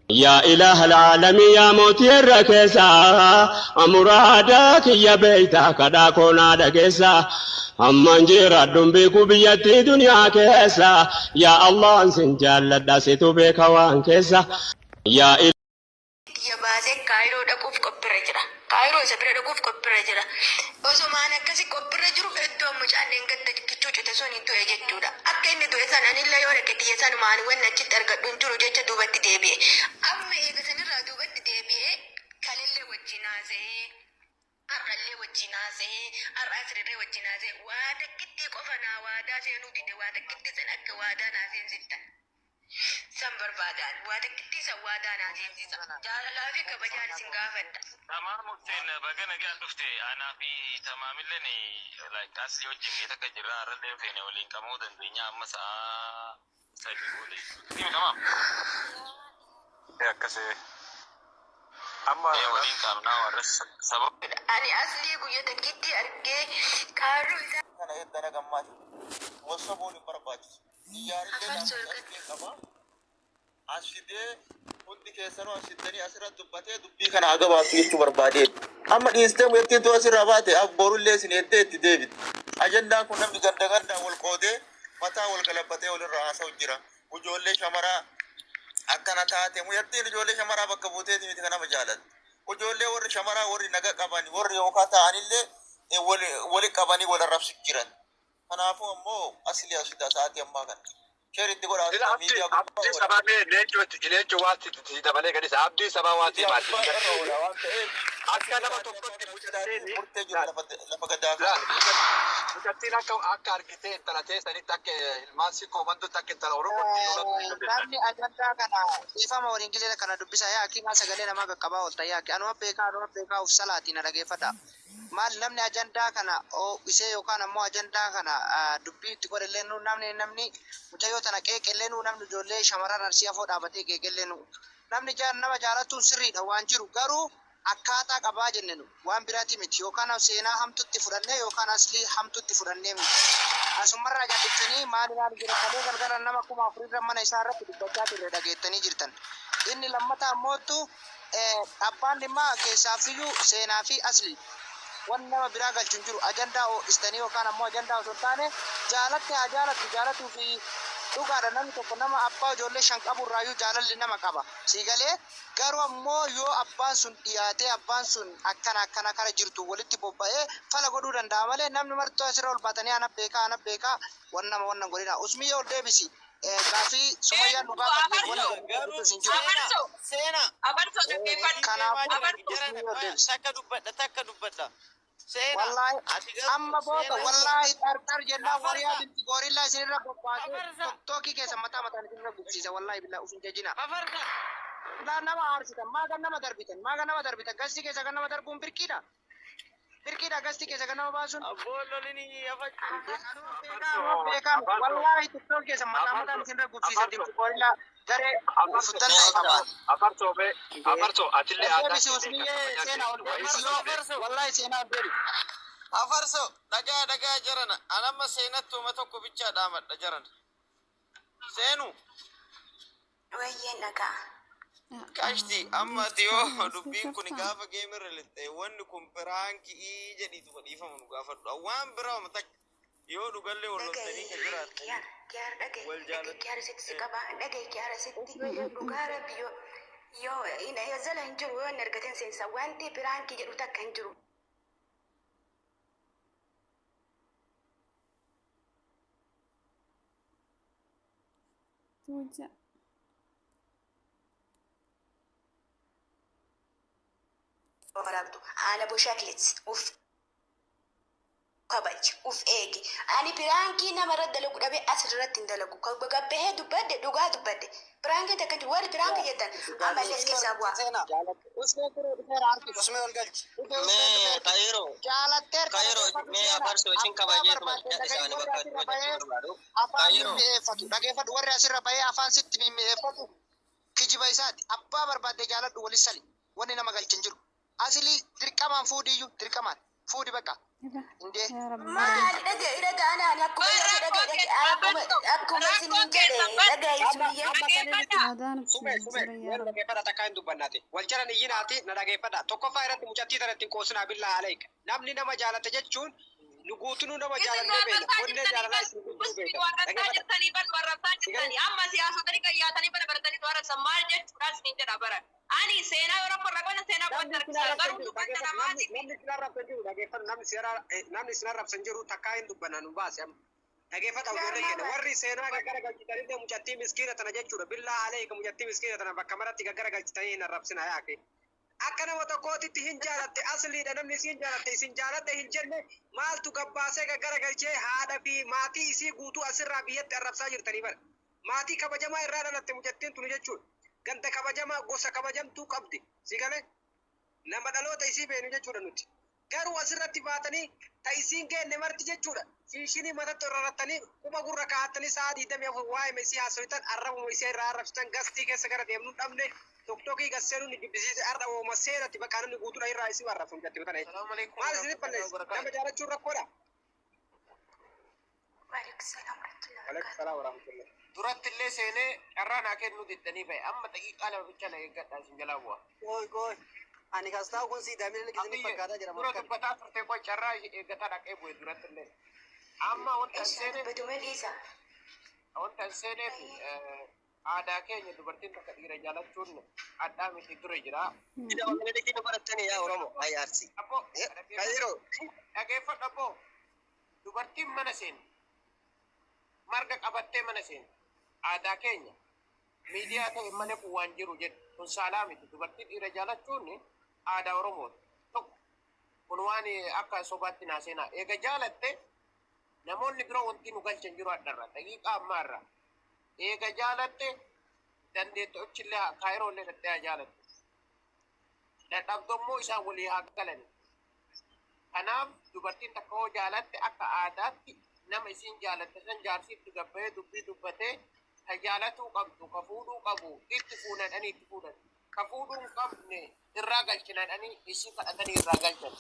يا إله العالمين يا موتي الركيسة أمرادك يا بيتك داكونا دكيسة أمان جيرا دنبيكو بيتي دنيا كيسة يا الله انسن جال داسيتو بيكا وان كيسة يا إله يا بازي كايرو دكوف كبرجرا كايرو سبرا دكوف كبرجرا وسمعنا كسي كبرجرو بدو مجان نقد كتوجو تسوني تو يجتودا أكيد تو يسان أنا لا يورك تيسان مانو وين نجت أرجع دونجرو جت دوبت تبي أما إذا سنرا دوبت تبي كلله وجنازة أرلله وجنازة أرأسره وجنازة وادا كتي قفنا وادا سينو دي وادا كتي سنك وادا نازين زتا سامبر بادان وادا كتي سوادا نازين زتا جالا لا في كبجال سنغافت تمام ممكن بقنا قاعد نفتي أنا في تمام لني like أصلي وجهي تكجرا رده فيني ولين كمود الدنيا مسا سيقولي تمام يا كسي أما ولين كامنا ورس سبب أنا أصلي بويا تكتي أرجع كارو إذا أنا إدنا كمان وصبوني برباج ياري لنا أصلي كمان أشيدة ودي كيسانو أشيدني أسرع دبته دبي كان أجا باتي شو بربادين أما إنستم يبتدي تو أسرع باتي أب بورول لسه نيته تديفيد أجندة كنا بيجندة والكودة متى والكلبته والرأسه وجرا وجولة شمرا أكنا تاته ميرتين جولة شمرا بكبوته دي متكنا مجالد وجولة ور شمرا ور نجا كباني ور يوكاتا عنيله ول كباني ول رفس جيران أنا أفهم مو أصلي أشيدا ساعتي أما كان شير تقول أصلا ميديا عبدي سبابي لينجو واتي تدبلي كذي عبدي سباواتي ما أكنا ما تقصد مجداري لا مجدتنا كم أكار كتير تلاته سني تك الماسي كوماندو تك تلاورو namni ajandaa kana ifama waliin gile kana dubbisa yaa kimaa sagalee namaa qaqqabaa oolta yaa anuma beekaa uf salaatiin dhageeffadha maal namni ajandaa kana isee yookaan ammoo ajandaa kana dubbii itti godhellee namni mucayyoo tana qeeqellee namni ijoollee shamarran arsii afoo dhaabatee qeeqellee namni nama jaalatuun sirriidha waan jiru garuu akkaataa qabaa jennenu waan biraati miti yookaan seenaa hamtutti fudhannee yookaan aslii hamtutti fudhannee miti asumarraa jaallatanii maal jira kalee galgala nama kuma afurirra mana isaa irratti dubbachaa turre dhageettanii jirtan inni lammataa ammootu abbaan dhimmaa keessaafiyyuu seenaa fi aslii waan nama biraa galchuun jiru ajandaa istanii yookaan ammoo ajandaa osoo taane jaalatuu fi dhugaadha namni tokko nama abbaa ijoollee shan qaburraayyuu jaalalli nama qaba siigalee garuu ammoo yoo abbaan sun dhiyaatee abbaan sun akkana kana jirtu walitti bobba'ee fala godhuu danda'a malee namni martoo asirra ol baatanii ana beekaa wannan godhina usmiyya ol deebisi kaafii sumayyaan dhugaa takka dubbadha wallahi amma booda wallahi tartar jenna wariyaa binti gorilla isinirra bobbaasee tokki keessa mataan isinirra gubsiisa wallahi billahi usun jajina la nama aarsitan maaga nama darbitan gasti keessa kan nama darbuun birkiidha gasti keessa kan nama baasuun abboololini beekan wallahi tokko keessa mataan isinirra gubsiisa binti gorilla garee ufuttan qaba afarto atille deebisi usmiyyee seenaa ol deebisi wallahi seenaa ol deebisi afarso dhagaa jarana anamma seenattu ma tokko bicha dhaamadha jaran seenu wayyen dhagaa kashti amma tiyo dubbiin kun gaafa geemirra lixxe wanni kun piraankii jedhitu fadhiifamu gaafadhu waan biraa matak yoo dhugallee walloltanii ka jiraat kiyaar dhagee kiyaar sitti qaba dhagee kiyaar sitti dhugaa rabbi yoo ina yazala hin jiru yoo ergateen seensa wanti piraankii jedhu takka hin jiru توجع ورابطو أنا بشكلت كبج إيجي أنا برانكي نمرد دلوك أبي أسرت دلوك كبجبه دبده دوغا دبده برانكي تكتي ور برانكي جدا أما لسه سبوا usme olgalch me kairo me afar sochin kabajet ma isani bakka kairo dhageeffadhu warri asirra bahee afaan sitti mimmi'eeffatu kijiba isaati abbaa barbaadde jaaladhu walis sali wanni nama galchin jiru asili dirqamaan fuudhiyyuu dirqamaan fuudhi bakka Inde. maali dhagaa anaan akkuma isiniin jedhe dhaga'isu biyya Dhaggeeffadha takkaa hin dubbannaati. Wal jala ni yinaati na dhaggeeffadha. Tokkoffaa irratti mucattii tanatti hin qoosnaa billaa aleeka. Namni nama jaalate jechuun nu guutunuu nama jaalannee beekna. Onnee jaalalaa isin guutuu beekna. Amma siyaasotni qayyaatanii bara baratanii to'atan maal jechuudhaan isin jedha bara. Ani seenaa yeroo qorra qonna seenaa qonna argisa garuu dubbata namaati. Namni isin arrabsan jiru takkaa hin dubbanna nu baase amma. Dhaggeeffadha ijoollee keenya warri seenaa gaggara galchitanii mucattii miskiina tana jechuudha. Billaa aleeka mucattii miskiina tana bakka maratti gaggara galchitanii hin arrabsina yaake. Akka nama tokkootitti hin jaalatte asliidha namni isin jaalatte isin jaalatte hin jenne maaltu gabbaasee gaggara galchee haadha fi maatii isii guutuu asirraa biyyatti arrabsaa jirtanii bara. Maatii kabajamaa irraa dhalatte mucattiin tuni jechuudha. Ganda kabajamaa gosa kabajamtuu qabdi. Si galee nama dhaloota isii beenu jechuudha nuti. Garuu asirratti baatanii ta isiin geenne marti jechuudha. Shiishinii matatti irrattanii quba gurra kaa'attanii sa'a 24 waa'ee mesii haasofitan arrabuma isee irraa arrabsitan gastii keessa gara deemnu dhabne tokkokkii gasseenuu ni jibbisiise arra ooma seeratti bakka namni guutuudha irraa isii arrabsuun jatti bitane. Maal isinitti balleessi? Nama jaalachuun rakkoodha. Duratti illee seenee carraa naa kennu diddanii bahe amma daqiiqaa lama bicha na eeggadhaa isin jalaa bu'a. Goy. Ani kastaa kun si daamini kisini fakkaataa jira. Dura dubbataa turte qoy carraa eeggataa dhaqee bu'e duratti illee. Amma wanta seenee fi aadaa keenya dubartiin takka dhiira jaalachuun addaa miti ture jira. Ida wani da kina barattani ya Oromo ai arsi. Abbo Kayiro. dhaggeeffadhu abbo dubartiin mana seeni marga qabattee mana seeni aadaa keenya miidiyaa ta'e mana kun waan jiru jedhu kun saalaa miti dubartiin dhiira jaalachuun aadaa Oromooti. Tokko kun waan akka sobaatti naa seenaa eega jaalatte namoonni biroo wanti nu galchan jiru addarra daqiiqaa ammaarra eega jaalatte dandeetto ochillee kaayiroolee dadhaa jaalatte dadhabdommoo isaan walii haa galan. Kanaaf dubartiin takka hoo jaalatte akka aadaatti nama isiin jaalatte san jaarsiitti gabbahee dubbii dubbatee ka jaalatuu qabdu ka fuudhuu qabu itti fuudhanii itti fuudhan ka fuudhuu hin qabne irraa galchinadhanii isii kadhatanii irraa galchan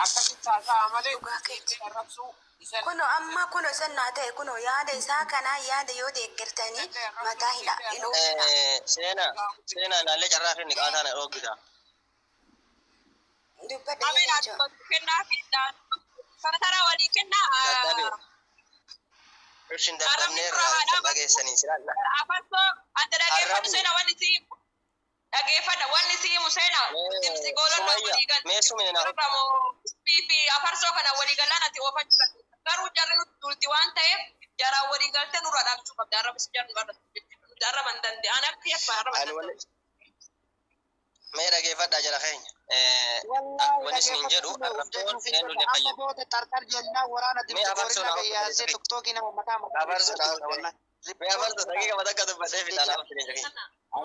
akkasitti haasa'a malee itti arrabsuu kuno amma kuno sannaa ta'e kuno yaada isaa kana yaada yoo deeggartanii mataa hidha Seenaa naallee carraa fi niqaataa na dhoogita. dubbadha Amina kennaa fi sarara walii kennaa. Isin darbannee irraa dhageessanii siraadha. Afarsoo ante dhaggeeffadhu seena wanni si dhaggeeffadha wanni si museena dimsi goolonna walii gal. Meesumee na fi afarsoo kana walii galaan ati oofachuu garuu jarri nuti dulti waan ta'eef jaraa walii galtee nurra dhaabchuu qabda arrabsi jarra man danda'e ani akka yakka arraba. Mee dhaggeeffadhaa jara keenya. Wani isin jedhu arrabtoon eenyu illee fayyadu. Ababoota tartar jennaa waraana dibdiboorinaa gayyaasee tokkookii nama mataa Mee afarsa daqiiqa matakka dubbatee fixaa lafa jireenya keenya.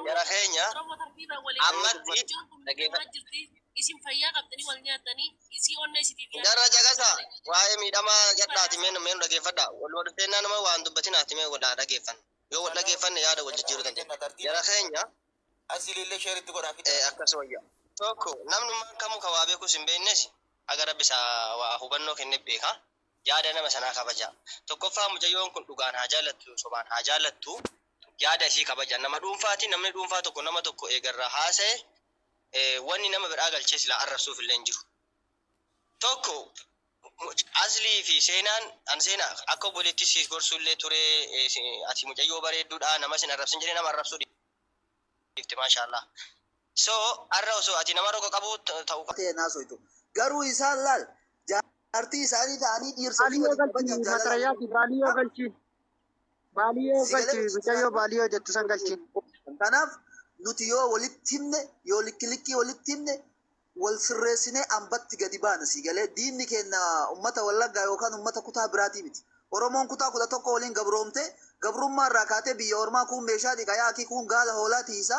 Jara keenya ammatti dhaggeeffadha. Isin fayyaa qabdanii wal nyaatanii isii onnee isitiif Jarra jagasa waa'ee miidhamaa gadhaati mee dhaggeeffadha. Wal dhufeennaa nama waan dubbatinaati mee wal dhaggeeffanna. Yoo wal dhaggeeffanne yaada wal jijjiiruu dandeenya. Jara keenya Asilillee sheeritti godhaa fi akkas wayya. Tokko namnummaan kamuu kan waa beekus hin beeknes aga rabbisaa waa hubannoo kenne beeka. Yaada nama sanaa kabaja. Tokkoffaa mucayyoon kun dhugaan haa jaallattu sobaan haa jaallattu yaada isii kabaja. Nama dhuunfaati namni dhuunfaa tokko nama tokko eegarraa haasa'e wanni nama biraa galchee silaa arrabsuuf illee hin jiru. Tokko aslii fi seenaan an seenaa akka obboleetti si gorsullee ture ati mucayyoo bareedduudha nama sin arrabsin jedhee nama arrabsuu ifti maashaallah. So arra osoo ati nama roga qabu ta'uu qaba. Naasoitu garuu isaan laal jaartii isaanii ta'anii dhiirsanii Baaliyoo galchi mucayyoo baaliyoo jettu san galchi. Kanaaf nuti yoo walitti himne yoo likkilikkii walitti himne wal sirreessinee ambatti gadi baana si galee diinni keenya ummata wallaggaa yookaan ummata kutaa biraatii miti. Oromoon kutaa 11 waliin gabroomte gabrummaa irraa kaatee biyya ormaa kun meeshaa dhiqayaa akii kun gaala hoolaa tiisa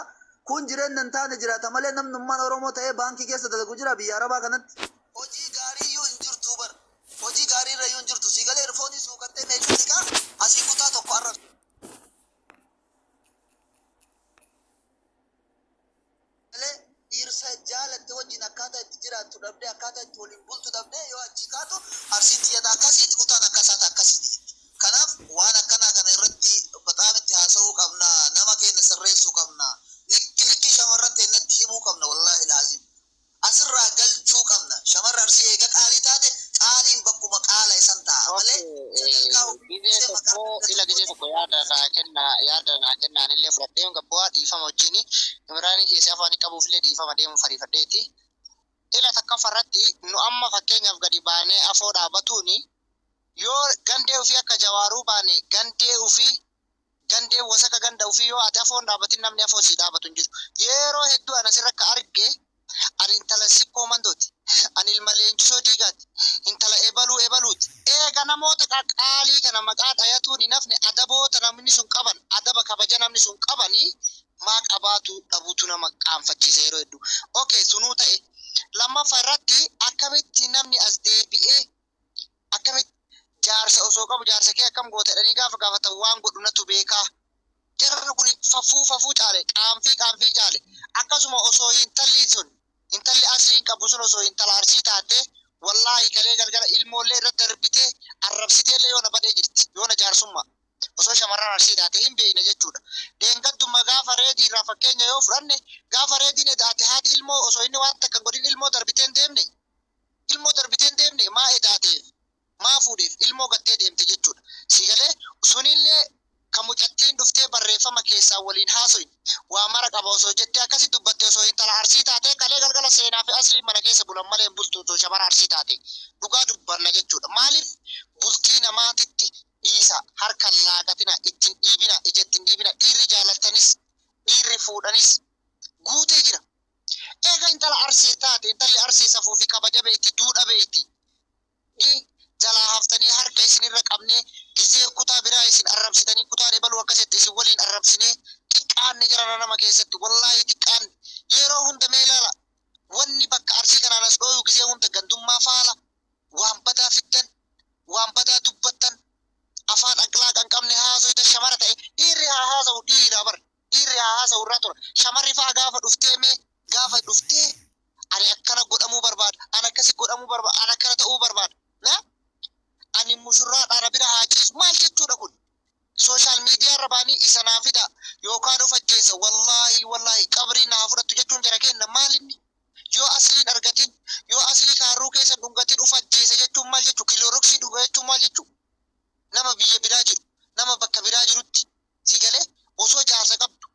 kun jireenya hin taane jiraata malee namnummaan Oromoo ta'ee baankii keessa dalagu jira biyya Arabaa kanatti. Hojii gaarii iyyuu hin jirtu bar hojii gaarii irra iyyuu hin jirtu si galee irfoonii suuqattee meeshaa dhiqaa asii kutaa tokko arrabsu. Dhiirsa jaalatte wajjin akkaataa itti jiraattu dhabdee akkaataa itti waliin bultu dhabdee yoo achi kaatu arsiin tiyyata akkasiiti kutaan akkasaata akkasiiti. Kanaaf waan akkanaa kana irratti bataam itti haasa'uu qabna nama keenya sirreessuu qabna likki shamarran teennatti himuu qabna wallaahi laazim. Asirraa galchuu qabna shamarra arsii eega qaalii taate qaaliin bakkuma qaala isan ta'a malee gizee tokko yaada naa kennaan illee fudhadhee gabbu'aa dhiifama wajjin imiraanii keessaa afaan qabuuf illee dhiifama deemu fariifadheeti. Ila takka farratti nu amma fakkeenyaaf gadi baanee afoo dhaabatuuni yoo gandee ofii akka jawaaruu baane gandee wasaka ganda ofii yoo ati afoon dhaabatin namni afoo sii dhaabatu hin jiru. Yeroo hedduu ana sirrakka arge ani intala sikkoo mandooti. Ani ilma leenjisoo diigaati. Intala ebaluuti. Eega namoota qaalii kana maqaa dhayatuun hin hafne adaboota namni sun qaban adaba kabaja namni sun qabanii maa qabaatu dhabuutu nama qaanfachiisa yeroo hedduu. Okay sunuu ta'e lammaffaa irratti akkamitti namni as deebi'ee akkamitti jaarsa osoo qabu jaarsa kee akkam goote dhanii gaafa gaafatan waan godhu natu beekaa. Jarri kun fafuu caale qaanfii caale akkasuma osoo intalli asliin qabu sun osoo intala arsii taate wallaahi kalee galgala ilmoollee irratti darbitee arrabsiteellee yoona badee jirti yoona jaarsummaa osoo shamarran arsii taate hin beekne jechuudha. Deengaddumma gaafa reedii irraa fakkeenya yoo fudhanne gaafa reediin edaate haati ilmoo osoo inni waan takka godhin ilmoo darbiteen deemne maa edaateef maa fuudheef ilmoo gattee deemte jechuudha. Siigalee sunillee kan mucattiin dhuftee barreeffama keessaa waliin haasoyin waa mara qaba osoo jettee akkasi dubbatte osoo intala arsii taate kalee galgala seenaa fi asliin mana keessa bulan malee hin bultu osoo shamara arsii taate dhugaa dubbanna jechuudha. Maaliif bultii namaatitti dhiisa harkaan laaqatina ittiin dhiibina ijattiin dhiibina dhiirri jaallattanis dhiirri fuudhanis guutee jira. Eega intala arsii taate intalli arsii safuu fi kabaja beeyti duudha beeyti. Jalaa haftanii harka isinirra qabnee gizee kutaa biraa isin arrabsitanii kutaa ebaluu akkasitti isin waliin arrabsinee xiqqaanni jira nama keessatti wallaahi xiqqaan yeroo hunda mee ilaala wanni bakka arsii kanaan as dhooyu gizee hunda gandummaa faala waan badaa fiddan waan badaa dubbattan afaan aqlaa kan qabne haasoyta shamara ta'e dhiirri haa haasa'u dhiirri haa haasa'u irraa tura shamarri faa gaafa dhuftee ani akkana godhamuu barbaada ani akkasi godhamuu barbaada ani akkana ta'uu barbaada na ani mushurraadhaan bira haa ciisu maal jechuudha kun sooshaal miidiyaa irra baanii isa naa fida yookaan of ajjeessa wallaahi qabrii naa fudhattu jechuun jara kenna maalinni yoo asliin argatin yoo aslii kaarruu keessa dhungatin of ajjeessa jechuun maal jechuu kilooroksii dhuga jechuun maal jechuu nama biyya biraa jiru nama bakka biraa jirutti siigalee osoo jaarsa qabdu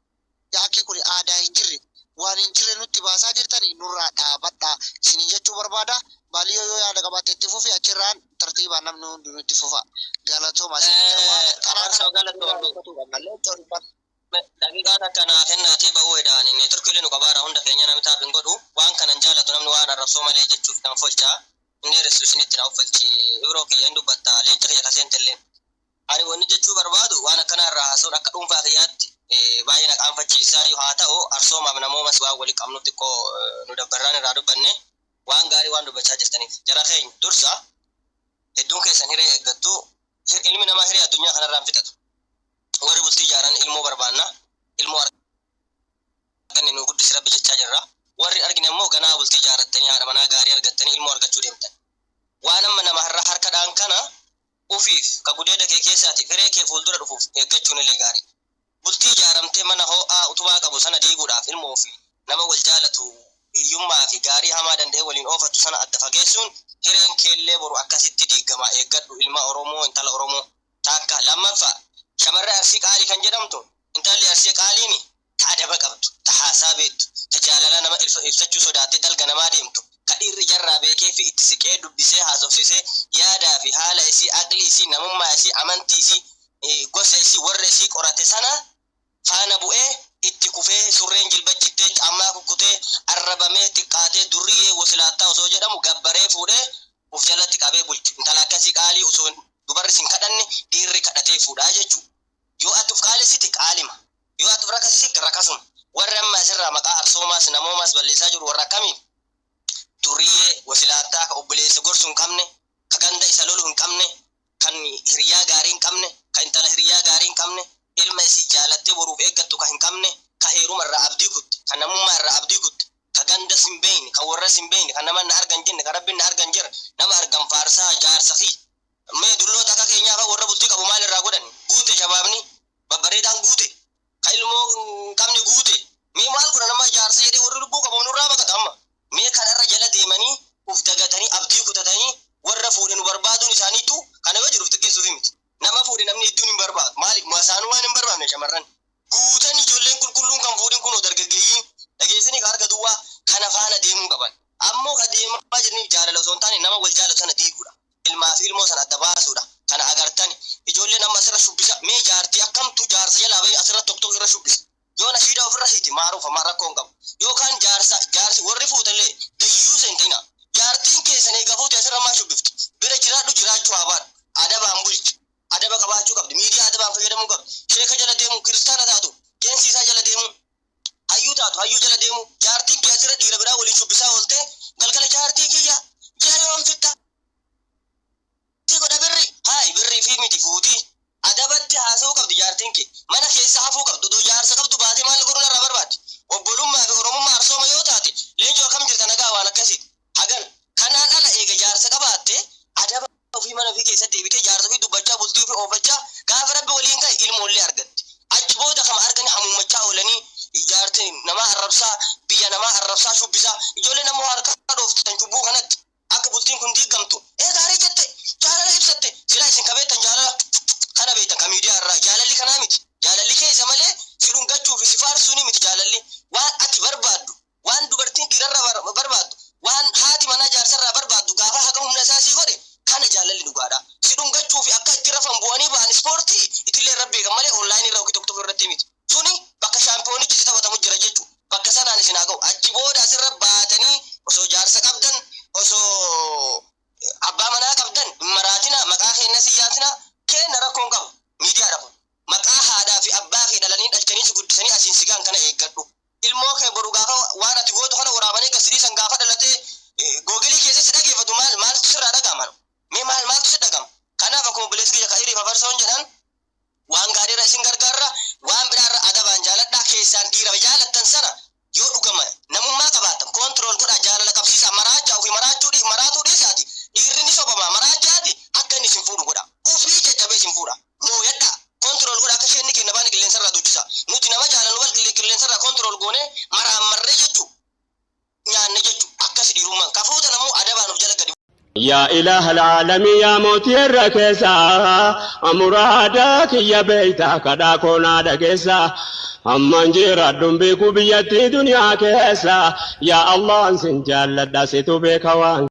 yaakii kun aadaa hin jirre waan hin jirre nutti baasaa jirtanii nurraa dhaabadhaa isin jechuu barbaada. Baliyo yoo yaada qabaate itti fufi achirraan tartiibaan namni hundi nutti fufa. Galatooma. Daqiiqaa takka naa kennaati ba'uu edaan inni turkiilee nu qabaara hunda keenya namni taaf hin godhu waan kanan jaalatu namni waan arrabsoo malee jechuuf nama folchaa inni reessu isinitti naaf folchi ibiroo kiyya hin dubbatta leenca kiyya kaseentellee. Ani wanni jechuu barbaadu waan akkana irraa haasuun akka dhuunfaa kiyyaatti baay'ee na qaanfachiisaa haa ta'u arsoomaaf namoomas waan walii qabnu xiqqoo nu dabbarraan irraa dubbanne. Waan gaarii waan dubbachaa jirtaniif jara keenya dursa hedduun keessan hiree eeggattu ilmi namaa hiree addunyaa kanarraan fixatu warri bultii ijaaran ilmoo barbaanna ilmoo arganne nu guddisi rabbi jechaa jirra warri argine immoo ganaa bultii ijaarrattanii haadha manaa gaarii argattanii ilmoo argachuu deemtan waan amma nama harkadhaan kana ufiif ka gudeeda kee keessaatiif hiree kee fuuldura dhufuuf eeggachuun illee gaarii bultii ijaaramtee mana ho'aa utubaa qabu sana diiguudhaaf ilmoo ofii nama wal jaalatu hiyyummaa fi gaarii hamaa danda'e waliin oofatu sana adda fageessuun hireen keellee boru akkasitti diigamaa eeggadhu ilma Oromoo intala Oromoo takka lammaffaa shamarree arsii qaalii kan jedhamtu intalli arsii qaaliini ta adaba qabdu ta haasaa beektu ta jaalala nama ibsachuu sodaattee dalga namaa deemtu ka dhiirri jarraa beekee fi itti siqee dubbisee haasofsiisee yaadaa fi haala isii aqlii isii namummaa isii amantii isii gosa isii warra isii qorate sana faana bu'ee itti kufee surreen jilbachittee cammaa kukkutee arrabamee xiqqaatee durriyyee wasilaattaa osoo jedhamu gabbaree fuudhee uf jalatti qabee bulchu intala akkasii qaalii osoo dubarri sin kadhanne dhiirri kadhatee fuudhaa jechuudha. Yoo atuuf qaalisitti qaalima yoo atuuf rakkasitti rakkasuma warri amma asirraa maqaa arsoomaas namoomaas balleessaa jiru warra akkamiin durriyyee wasilaattaa ka obboleessa gorsu hin qabne ka ganda isa lolu hin qabne kan hiriyaa gaarii hin qabne ka intala hiriyaa gaarii hin qabne ilma isii jaalattee boruuf eeggattu ka hin qabne ka heeruma irraa abdii kutte ka namummaa irraa abdii kutte ka ganda simbeeni ka warra simbeeni kan nama na argan jenne ka rabbin na argan jira nama argan faarsaa jaarsa fi mee dulloota akka keenyaa fa warra bultii qabu maal irraa godhan guute shabaabni babbareedaan guute ka ilmoo qabni guute mee maal godhan nama jaarsa jedhee warri lubbuu qabu nurraa baqata amma mee kanarra jala deemanii uf dagatanii abdii kutatanii warra fuudhan barbaaduun isaaniitu kana yoo jiruuf xiqqeessuuf miti nama fuudhe namni hedduun hin barbaadu maaliif maasaanuu waan hin barbaadne shamarran guutan ijoolleen qulqulluun kan fuudhin kunoo dargaggeeyyiin dhageessanii ka harka duwwaa kana faana deemuu qaban ammoo ka deemaa jiraniif jaalala osoo hin taane nama wal jaalatu sana diiguudha ilmaa fi ilmoo sana adda baasuudha kana agartan ijoolleen amma asirra shubbisa mee jaartii akkamtu jaarsa jalaa bahee asirra tokko irra shubbisa yoo nashiidaa ofirra hiiti maaruuf ammaa rakkoon qabu yookaan jaarsi warri fuutallee dayyuu seentina jaartiin keessan eega fuute asirra maa shubbiftu bira jiraadhu jiraachuu habaadhu adabaan bulchi adaba qabaachuu qabdi miidiyaa adabaan fayyadamuu qabdi sheeka jala deemu kiristaana taatu geensiisaa jala deemu hayyuu taatu hayyuu jala deemu jaartiin kee asirra dhiira biraa waliin shubbisaa oolte galgala jaartii kiyya jira yoon fitta godha birrii fi miti fuutii adabatti haasa'uu qabdi jaartiin kee mana keessa hafuu qabdu doo jaarsa qabdu baatee maal godhuu irraa barbaaddi obbolummaa fi oromummaa arsooma yoo taate leenjoo akkam jirta nagaa waan akkasiiti hagan kanaan ala eega jaarsa qabaatte adaba ofii mana ofii keessa deebitee jaarsa ofii dubbachaa bultii ofii oofachaa gaafa rabbi waliin ka'e ilmoollee argatti achi booda kama argani hamummachaa oolanii ijaartiin namaa arrabsaa biyya namaa arrabsaa shubbisaa ijoollee namoo harkaa dhooftan cubbuu kanatti akka bultiin kun diigamtu gaarii jette jaalala ibsatte silaa isin kabeettan jaalala kana beektan ka miidiyaa irraa jaalalli kanaa miti jaalalli keessa malee si dhungachuu fi si faarsuuni miti jaalalli waan ati barbaaddu waan dubartiin dhiirarraa barbaaddu waan haati manaa jaarsarraa barbaaddu gaafa haga humna isaa sii godhe kana jaalalli dhugaadha si dhungachuu fi akka itti rafan bu'anii ba'an ispoortii itillee irra beekan malee onlaayinii irraa tokko tokko irratti miti suni bakka shaampiyoonichi si taphatamu jira jechuudha bakka sanaan isin haa ga'u achi booda asirra baatanii osoo jaarsa qabdan osoo abbaa manaa qabdan maraatina maqaa keenya siyyaatina kenna rakkoon qabu miidiyaadha kun maqaa haadhaa fi abbaa kee dhalanii dhalchanii si guddisanii asiin sigaan kana eeggadhu ilmoo kee boru gaafa waan ati gootu kana waraabanii gasidii san gaafa dhalatee googilii keessatti dhageeffatu maaltu sirraa dhaga'aman mee maaltu si dhaga'ama kanaaf akkuma bileessi kiyya ka'iriif afarsoon jedhan waan gaariirra isin gargaarra waan biraarra adabaan jaaladhaa keessaan dhiira jaalattan sana yoo dhugama namummaa qabaatan koontirool godhaa jaalala qabsiisaa maraachaa ofii maraatuu dhiisaati dhiirri ni sobama maraachaati akka inni isin fuudhu godha ufii caccabee isin fuudha mooyadhaa koontirool godhaa akka isheen kenna baane qilleensarraa dubbisa nuti nama jaalannu bal qilleensarraa koontirool goone maraamarree jechuu nyaanne jechuu akkas dhiirummaan kafuuta namuu adabaan of jala gadi يا إله العالمين يا موتي الركيسة مرادك يا بيتك كدا كونا دكيسة أمان جيرا دنبيكو بيتي دنيا كيسة يا الله سنجال لدى ستو بيكوان